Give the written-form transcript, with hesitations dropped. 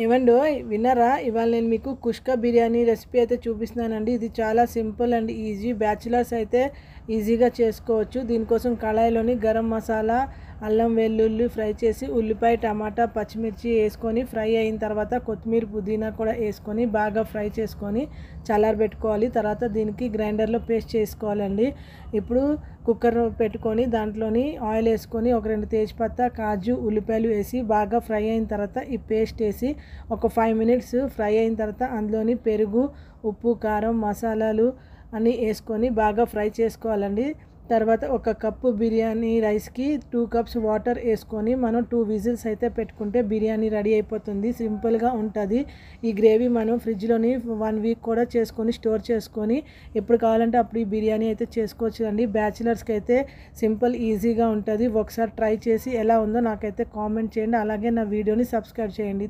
ఏవండోయ్ విన్నారా? ఇవాళ నేను మీకు కుష్కా బిర్యానీ రెసిపీ అయితే చూపిస్తున్నానండి. ఇది చాలా సింపుల్ అండ్ ఈజీ. బ్యాచిలర్స్ అయితే ఈజీగా చేసుకోవచ్చు. దీనికోసం కళాయిలోని గరం మసాలా, అల్లం వెల్లుల్లి ఫ్రై చేసి, ఉల్లిపాయ, టమాటా, పచ్చిమిర్చి వేసుకొని ఫ్రై అయిన తర్వాత కొత్తిమీర, పుదీనా కూడా వేసుకొని బాగా ఫ్రై చేసుకొని చల్లారబెట్టుకోవాలి. తర్వాత దీనికి గ్రైండర్లో పేస్ట్ చేసుకోవాలండి. ఇప్పుడు కుక్కర్ పెట్టుకొని దాంట్లోని ఆయిల్ వేసుకొని ఒక 2 తేజ్పత్తా, కాజు, ఉల్లిపాయలు వేసి బాగా ఫ్రై అయిన తర్వాత ఈ పేస్ట్ వేసి ఒక 5 మినిట్స్ ఫ్రై అయిన తర్వాత అందులోని పెరుగు, ఉప్పు, కారం, మసాలాలు అన్నీ వేసుకొని బాగా ఫ్రై చేసుకోవాలండి. తర్వాత ఒక కప్పు బిర్యానీ రైస్కి 2 కప్స్ వాటర్ వేసుకొని మనం 2 విజిల్స్ అయితే పెట్టుకుంటే బిర్యానీ రెడీ అయిపోతుంది. సింపుల్గా ఉంటుంది. ఈ గ్రేవీ మనం ఫ్రిడ్జ్లోని 1 వీక్ కూడా చేసుకొని స్టోర్ చేసుకొని ఎప్పుడు కావాలంటే అప్పుడు ఈ బిర్యానీ అయితే చేసుకోవచ్చు అండి. బ్యాచిలర్స్కి అయితే సింపుల్ ఈజీగా ఉంటుంది. ఒకసారి ట్రై చేసి ఎలా ఉందో నాకైతే కామెంట్ చేయండి. అలాగే నా వీడియోని సబ్స్క్రైబ్ చేయండి.